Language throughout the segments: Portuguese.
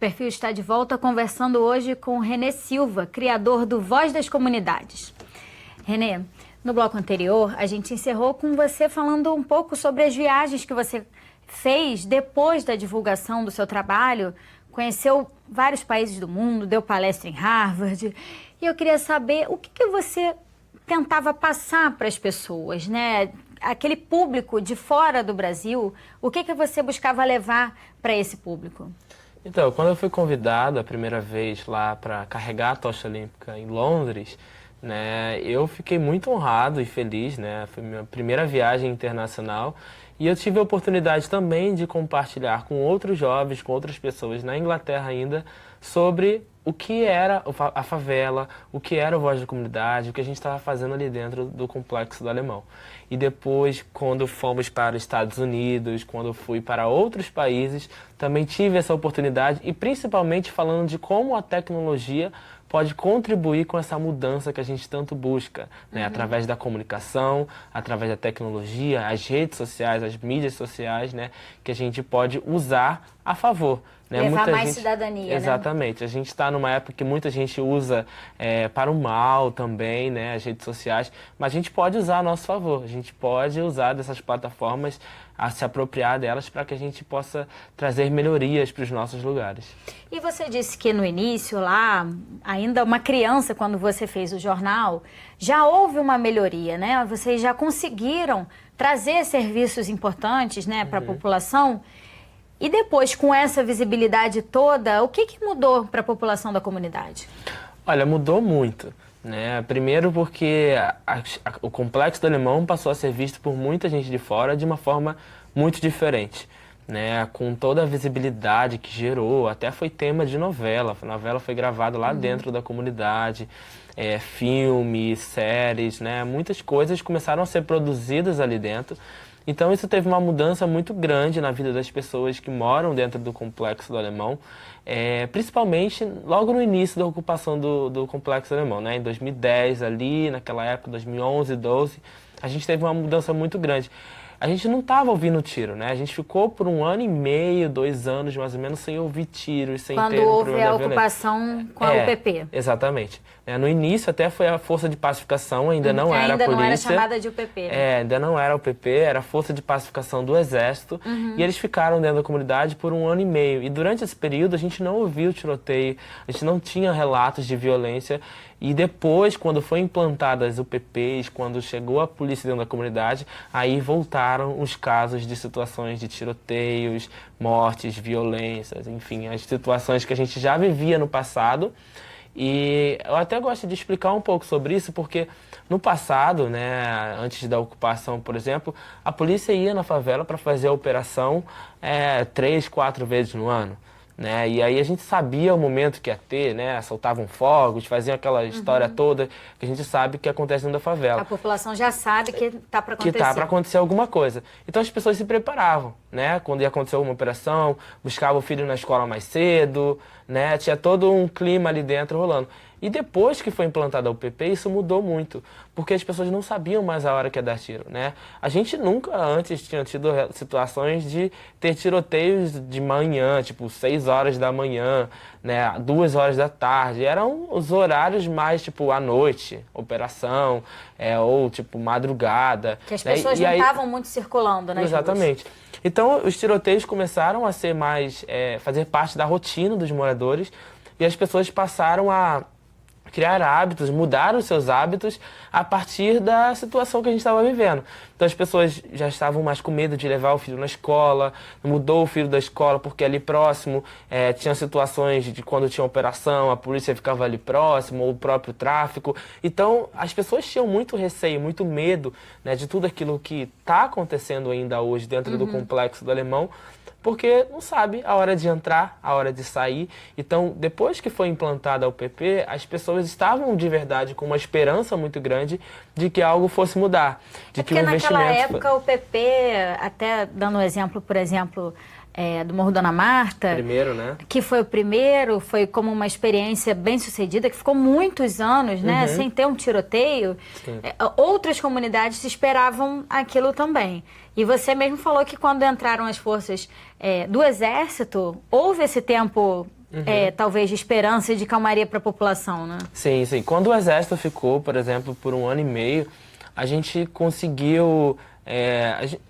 Perfil está de volta conversando hoje com Renê Silva, criador do Voz das Comunidades. Renê, no bloco anterior, a gente encerrou com você falando um pouco sobre as viagens que você fez depois da divulgação do seu trabalho, conheceu vários países do mundo, deu palestra em Harvard, e eu queria saber o que você tentava passar para as pessoas, né? Aquele público de fora do Brasil, o que você buscava levar para esse público? Então, quando eu fui convidado a primeira vez lá para carregar a tocha olímpica em Londres, né, eu fiquei muito honrado e feliz, né? Foi minha primeira viagem internacional e eu tive a oportunidade também de compartilhar com outros jovens, com outras pessoas na Inglaterra ainda, sobre o que era a favela, o que era o Voz da Comunidade, o que a gente estava fazendo ali dentro do Complexo do Alemão. E depois, quando fomos para os Estados Unidos, quando fui para outros países, também tive essa oportunidade e principalmente falando de como a tecnologia pode contribuir com essa mudança que a gente tanto busca, né? Através da comunicação, através da tecnologia, as redes sociais, as mídias sociais, né? Que a gente pode usar a favor. Né? Levar mais cidadania, exatamente. Né? A gente está numa época que muita gente usa para o mal também, né? As redes sociais, mas a gente pode usar a nosso favor, a gente pode usar dessas plataformas, a se apropriar delas para que a gente possa trazer melhorias para os nossos lugares. E você disse que no início lá, ainda uma criança, quando você fez o jornal, já houve uma melhoria, né? Vocês já conseguiram trazer serviços importantes, né, para a população. E depois, com essa visibilidade toda, o que mudou para a população da comunidade? Olha, mudou muito, né? Primeiro porque o Complexo do Alemão passou a ser visto por muita gente de fora de uma forma muito diferente, né? Com toda a visibilidade que gerou, até foi tema de novela. A novela foi gravada lá dentro da comunidade, filmes, séries, né? Muitas coisas começaram a ser produzidas ali dentro. Então isso teve uma mudança muito grande na vida das pessoas que moram dentro do Complexo do Alemão, principalmente logo no início da ocupação do Complexo do Alemão, né? Em 2010 ali, naquela época, 2011, 2012, a gente teve uma mudança muito grande. A gente não estava ouvindo tiro, né? A gente ficou por 1 ano e meio, 2 anos mais ou menos, sem ouvir tiros, sem ter um problema Quando houve a ocupação com a UPP. Exatamente. No início até foi a Força de Pacificação, ainda não era a polícia. Ainda não era chamada de UPP. Né? Ainda não era a UPP, era a Força de Pacificação do Exército. E eles ficaram dentro da comunidade por 1 ano e meio. E durante esse período a gente não ouviu tiroteio, a gente não tinha relatos de violência. E depois, quando foi implantadas as UPPs, quando chegou a polícia dentro da comunidade, aí voltaram os casos de situações de tiroteios, mortes, violências, enfim, as situações que a gente já vivia no passado. E eu até gosto de explicar um pouco sobre isso, porque no passado, né, antes da ocupação, por exemplo, a polícia ia na favela para fazer a operação 3, 4 vezes no ano. Né? E aí a gente sabia o momento que ia ter, né? Soltavam fogos, faziam aquela história toda que a gente sabe que acontece dentro da favela. A população já sabe que está para acontecer. Que está para acontecer alguma coisa. Então as pessoas se preparavam, né? Quando ia acontecer alguma operação, buscava o filho na escola mais cedo, né? Tinha todo um clima ali dentro rolando. E depois que foi implantada a UPP, isso mudou muito, porque as pessoas não sabiam mais a hora que ia dar tiro, né? A gente nunca antes tinha tido situações de ter tiroteios de manhã, tipo 6 horas da manhã, né? 2 horas da tarde. Eram os horários mais, tipo, à noite, operação, ou tipo madrugada. Que as pessoas não estavam muito circulando, né? Exatamente. Então, os tiroteios começaram a ser mais, fazer parte da rotina dos moradores e as pessoas passaram a criar hábitos, mudar os seus hábitos a partir da situação que a gente estava vivendo. Então as pessoas já estavam mais com medo de levar o filho na escola, mudou o filho da escola porque ali próximo tinha situações de quando tinha operação, a polícia ficava ali próximo, ou o próprio tráfico. Então as pessoas tinham muito receio, muito medo, né, de tudo aquilo que está acontecendo ainda hoje dentro do Complexo do Alemão, porque não sabe a hora de entrar, a hora de sair. Então, depois que foi implantada a UPP, as pessoas estavam de verdade com uma esperança muito grande de que algo fosse mudar, de que o investimento... Porque naquela época a UPP, até dando um exemplo, por exemplo, do Morro Dona Marta... Primeiro, né? Que foi o primeiro, foi como uma experiência bem sucedida, que ficou muitos anos, né, sem ter um tiroteio. Outras comunidades esperavam aquilo também. E você mesmo falou que quando entraram as forças do Exército, houve esse tempo talvez, de esperança e de calmaria para a população, né? Sim, sim. Quando o Exército ficou, por exemplo, por 1 ano e meio, a gente conseguiu...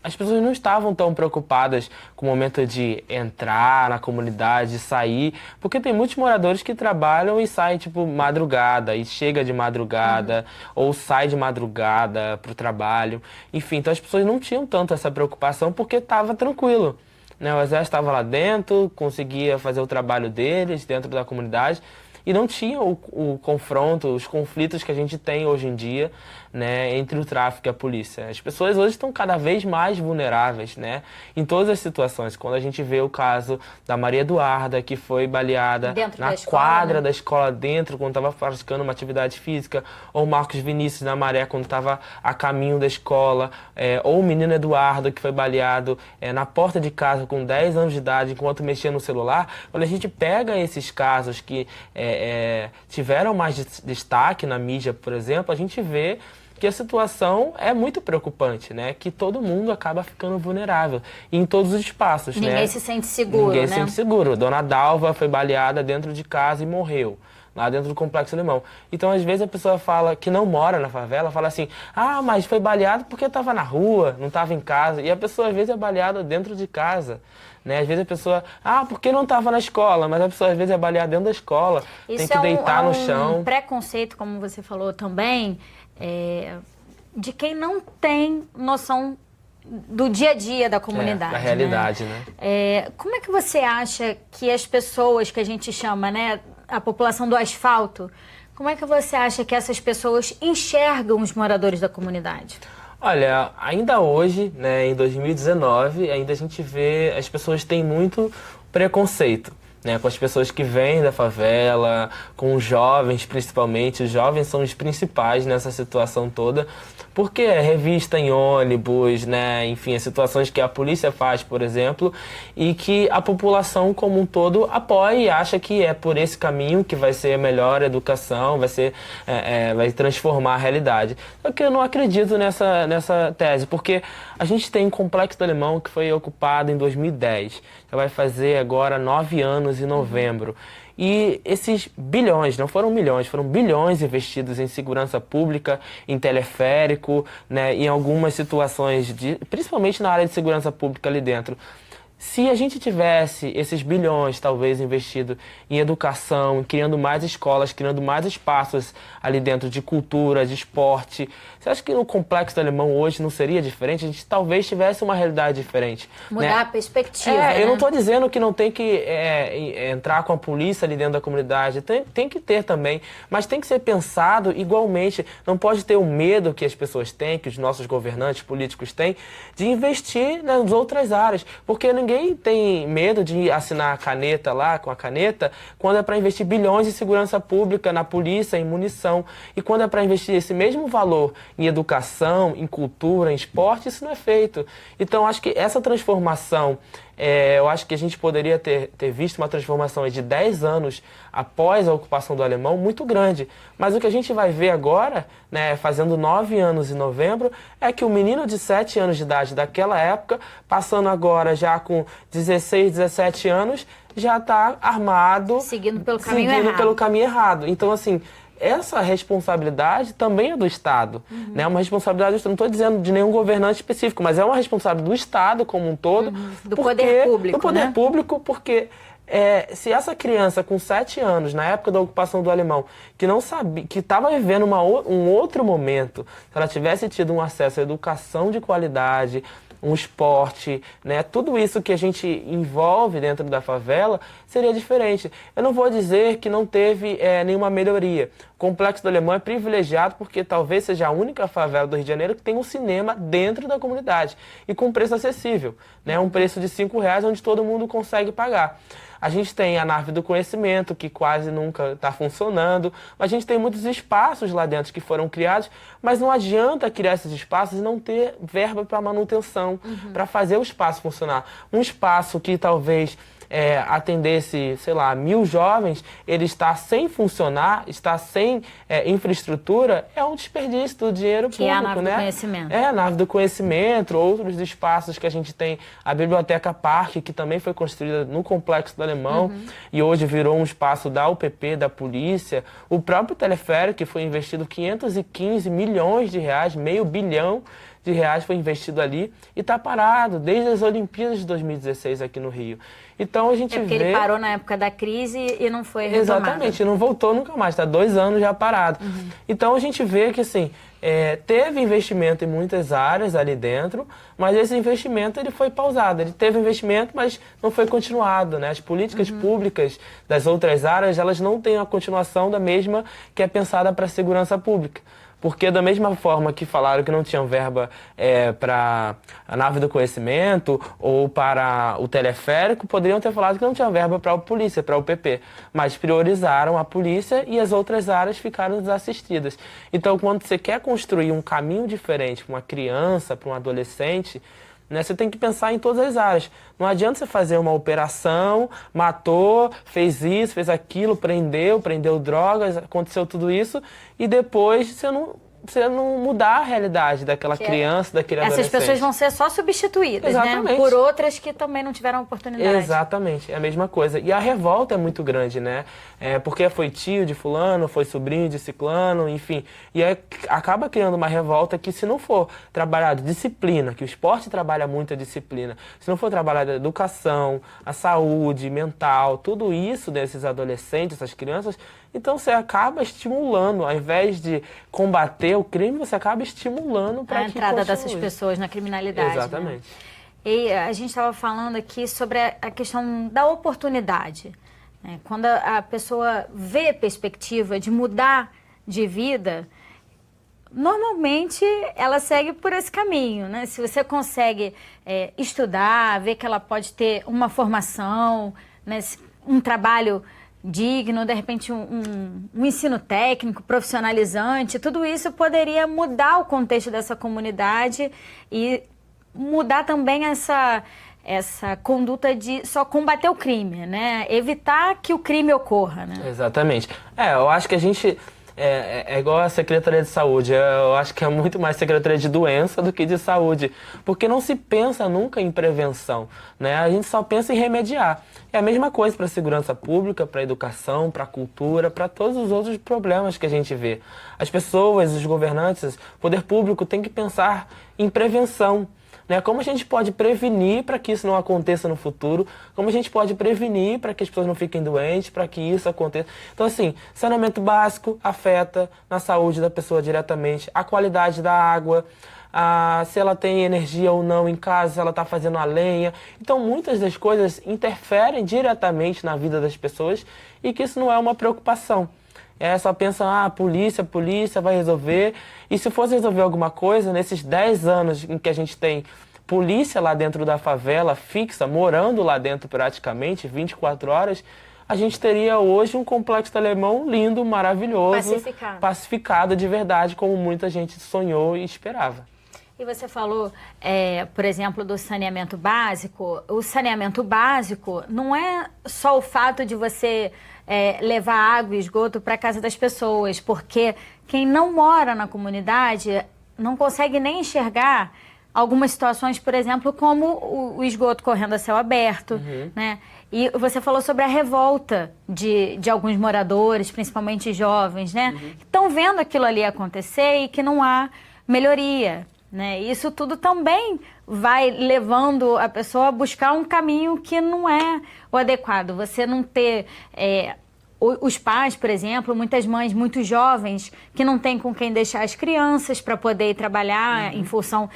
as pessoas não estavam tão preocupadas com o momento de entrar na comunidade, sair, porque tem muitos moradores que trabalham e saem, tipo, madrugada, e chega de madrugada, ou sai de madrugada para o trabalho. Enfim, então as pessoas não tinham tanto essa preocupação porque estava tranquilo, né? O Exército estava lá dentro, conseguia fazer o trabalho deles dentro da comunidade, e não tinha o confronto, os conflitos que a gente tem hoje em dia, né, entre o tráfico e a polícia. As pessoas hoje estão cada vez mais vulneráveis, né, em todas as situações. Quando a gente vê o caso da Maria Eduarda, que foi baleada na quadra da escola dentro, quando estava praticando uma atividade física, ou Marcos Vinícius na Maré, quando estava a caminho da escola, ou o menino Eduardo, que foi baleado na porta de casa com 10 anos de idade, enquanto mexia no celular. Quando a gente pega esses casos que tiveram mais destaque na mídia, por exemplo, a gente vê que a situação é muito preocupante, né? Que todo mundo acaba ficando vulnerável em todos os espaços, né? Ninguém se sente seguro, Ninguém né? se sente seguro. Dona Dalva foi baleada dentro de casa e morreu, lá dentro do Complexo Alemão. Então, às vezes, a pessoa fala que não mora na favela, fala assim, mas foi baleado porque estava na rua, não estava em casa. E a pessoa, às vezes, é baleada dentro de casa, né? Às vezes a pessoa, porque não estava na escola, mas a pessoa, às vezes, é baleada dentro da escola. Isso tem que deitar no chão. Um preconceito, como você falou também, de quem não tem noção do dia a dia da comunidade. Da realidade, né? Como é que você acha que as pessoas que a gente chama, né, a população do asfalto, como é que você acha que essas pessoas enxergam os moradores da comunidade? Olha, ainda hoje, né, em 2019, ainda a gente vê, as pessoas têm muito preconceito, né, com as pessoas que vêm da favela, com os jovens principalmente. Os jovens são os principais nessa situação toda, porque é revista em ônibus, né, enfim, as situações que a polícia faz, por exemplo, e que a população como um todo apoia e acha que é por esse caminho que vai ser a melhor educação, vai transformar a realidade. Só que eu não acredito nessa tese, porque a gente tem um Complexo do Alemão que foi ocupado em 2010, já vai fazer agora 9 anos em novembro. E esses bilhões, não foram milhões, foram bilhões investidos em segurança pública, em teleférico, né, em algumas situações, principalmente na área de segurança pública ali dentro. Se a gente tivesse esses bilhões, talvez, investido em educação, criando mais escolas, criando mais espaços ali dentro de cultura, de esporte, você acha que no Complexo do Alemão hoje não seria diferente? A gente talvez tivesse uma realidade diferente. Mudar, né? a perspectiva, né? Eu não estou dizendo que não tem que entrar com a polícia ali dentro da comunidade. Tem que ter também, mas tem que ser pensado igualmente. Não pode ter o medo que as pessoas têm, que os nossos governantes políticos têm, de investir nas outras áreas. Porque ninguém tem medo de assinar a caneta lá, com a caneta, quando é para investir bilhões em segurança pública, na polícia, em munição. E quando é para investir esse mesmo valor em educação, em cultura, em esporte, isso não é feito. Então, acho que essa transformação, eu acho que a gente poderia ter visto uma transformação de 10 anos após a ocupação do Alemão muito grande. Mas o que a gente vai ver agora, né, fazendo 9 anos em novembro, é que o menino de 7 anos de idade daquela época, passando agora já com 16, 17 anos, já está armado, seguindo pelo caminho errado. Então, assim, essa responsabilidade também é do Estado, né? Uma responsabilidade, eu não estou dizendo de nenhum governante específico, mas é uma responsabilidade do Estado como um todo. Do poder público, do poder né? público, porque se essa criança com 7 anos, na época da ocupação do Alemão, que não sabia, que estava vivendo um outro momento, se ela tivesse tido um acesso à educação de qualidade, um esporte, né? Tudo isso que a gente envolve dentro da favela seria diferente. Eu não vou dizer que não teve nenhuma melhoria. O Complexo do Alemão é privilegiado porque talvez seja a única favela do Rio de Janeiro que tem um cinema dentro da comunidade e com preço acessível, né? Um preço de R$5, onde todo mundo consegue pagar. A gente tem a nave do conhecimento, que quase nunca está funcionando. A gente tem muitos espaços lá dentro que foram criados, mas não adianta criar esses espaços e não ter verba para manutenção, para fazer o espaço funcionar. Um espaço que talvez atendesse, sei lá, 1.000 jovens, ele está sem funcionar, está sem infraestrutura, é um desperdício do dinheiro público, que é a nave né? do conhecimento. É, a nave do conhecimento, outros espaços que a gente tem, a Biblioteca Parque, que também foi construída no Complexo do Alemão, e hoje virou um espaço da UPP, da polícia. O próprio teleférico, que foi investido 515 milhões de reais, meio bilhão de reais foi investido ali e está parado desde as Olimpíadas de 2016 aqui no Rio. Então a gente porque vê... ele parou na época da crise e não foi retomado. Exatamente, não voltou nunca mais, está 2 anos já parado. Então a gente vê que assim, teve investimento em muitas áreas ali dentro, mas esse investimento ele foi pausado. Ele teve investimento, mas não foi continuado, né? As políticas públicas das outras áreas, elas não têm a continuação da mesma que é pensada para a segurança pública. Porque da mesma forma que falaram que não tinham verba para a nave do conhecimento ou para o teleférico, poderiam ter falado que não tinha verba para a polícia, para o UPP. Mas priorizaram a polícia e as outras áreas ficaram desassistidas. Então, quando você quer construir um caminho diferente para uma criança, para um adolescente, né, você tem que pensar em todas as áreas. Não adianta você fazer uma operação, matou, fez isso, fez aquilo, prendeu drogas, aconteceu tudo isso, e depois você não mudar a realidade daquela criança, daquele adolescente. Essas pessoas vão ser só substituídas, Exatamente. né? Por outras que também não tiveram oportunidade. Exatamente, é a mesma coisa. E a revolta é muito grande, né? Porque foi tio de fulano, foi sobrinho de ciclano, enfim. E aí acaba criando uma revolta que, se não for trabalhado disciplina, que o esporte trabalha muito a disciplina, se não for trabalhado a educação, a saúde mental, tudo isso desses adolescentes, essas crianças, então você acaba estimulando, ao invés de combater o crime, você acaba estimulando para a entrada dessas pessoas na criminalidade. Exatamente. Né? E a gente estava falando aqui sobre a questão da oportunidade. Né? Quando a pessoa vê perspectiva de mudar de vida, normalmente ela segue por esse caminho, né? Se você consegue estudar, ver que ela pode ter uma formação, né? Um trabalho digno, de repente um ensino técnico, profissionalizante, tudo isso poderia mudar o contexto dessa comunidade e mudar também essa conduta de só combater o crime, né? Evitar que o crime ocorra, né? Exatamente. Eu acho que a gente... É igual a Secretaria de Saúde, eu acho que é muito mais Secretaria de Doença do que de Saúde, porque não se pensa nunca em prevenção, né? A gente só pensa em remediar. É a mesma coisa para a segurança pública, para a educação, para a cultura, para todos os outros problemas que a gente vê. As pessoas, os governantes, o poder público tem que pensar em prevenção. Né? Como a gente pode prevenir para que isso não aconteça no futuro? Como a gente pode prevenir para que as pessoas não fiquem doentes, para que isso aconteça? Então, assim, saneamento básico afeta na saúde da pessoa diretamente, a qualidade da água, se ela tem energia ou não em casa, se ela está fazendo a lenha. Então, muitas das coisas interferem diretamente na vida das pessoas e que isso não é uma preocupação. Só pensa, polícia vai resolver. E se fosse resolver alguma coisa, nesses 10 anos em que a gente tem polícia lá dentro da favela, fixa, morando lá dentro praticamente, 24 horas, a gente teria hoje um Complexo do Alemão lindo, maravilhoso, pacificado de verdade, como muita gente sonhou e esperava. E você falou, por exemplo, do saneamento básico. O saneamento básico não é só o fato de você levar água e esgoto para a casa das pessoas, porque quem não mora na comunidade não consegue nem enxergar algumas situações, por exemplo, como o esgoto correndo a céu aberto, né? E você falou sobre a revolta de alguns moradores, principalmente jovens, né? Que estão vendo aquilo ali acontecer e que não há melhoria. Né? Isso tudo também vai levando a pessoa a buscar um caminho que não é o adequado. Você não ter os pais, por exemplo, muitas mães muito jovens que não têm com quem deixar as crianças para poder ir trabalhar em função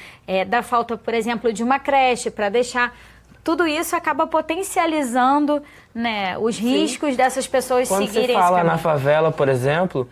da falta, por exemplo, de uma creche para deixar. Tudo isso acaba potencializando, né, os riscos dessas pessoas seguirem esse caminho. Quando você fala na favela, por exemplo,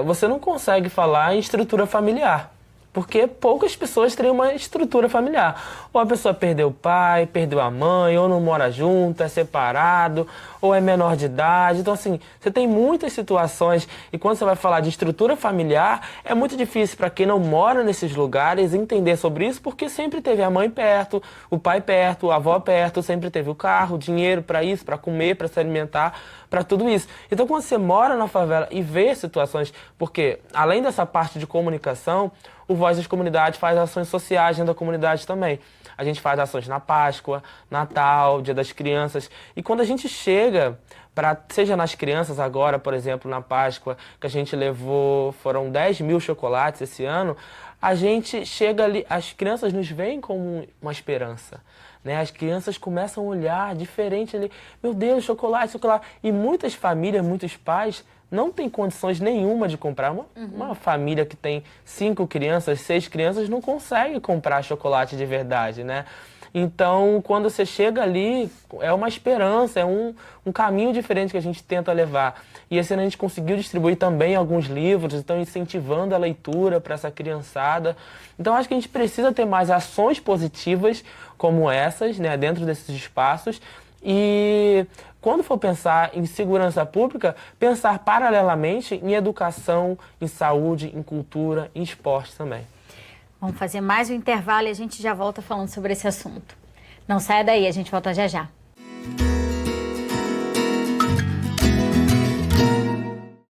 você não consegue falar em estrutura familiar. Porque poucas pessoas têm uma estrutura familiar. Ou a pessoa perdeu o pai, perdeu a mãe, ou não mora junto, é separado, ou é menor de idade. Então, assim, você tem muitas situações, e quando você vai falar de estrutura familiar, é muito difícil para quem não mora nesses lugares entender sobre isso, porque sempre teve a mãe perto, o pai perto, a avó perto, sempre teve o carro, o dinheiro para isso, para comer, para se alimentar, para tudo isso. Então, quando você mora na favela e vê situações, porque além dessa parte de comunicação, o Voz das Comunidades faz ações sociais dentro da comunidade também. A gente faz ações na Páscoa, Natal, Dia das Crianças. E quando a gente chega, seja nas crianças agora, por exemplo, na Páscoa, que a gente levou, foram 10 mil chocolates esse ano, a gente chega ali, as crianças nos veem como uma esperança. Né? As crianças começam a olhar diferente ali, meu Deus, chocolate, chocolate. E muitas famílias, muitos pais não têm condições nenhuma de comprar. Uma família que tem 5 crianças, 6 crianças, não consegue comprar chocolate de verdade, né? Então, quando você chega ali, é uma esperança, é um caminho diferente que a gente tenta levar. E esse ano a gente conseguiu distribuir também alguns livros, então incentivando a leitura para essa criançada. Então, acho que a gente precisa ter mais ações positivas como essas, né, dentro desses espaços. E quando for pensar em segurança pública, pensar paralelamente em educação, em saúde, em cultura, em esporte também. Vamos fazer mais um intervalo e a gente já volta falando sobre esse assunto. Não saia daí, a gente volta já já.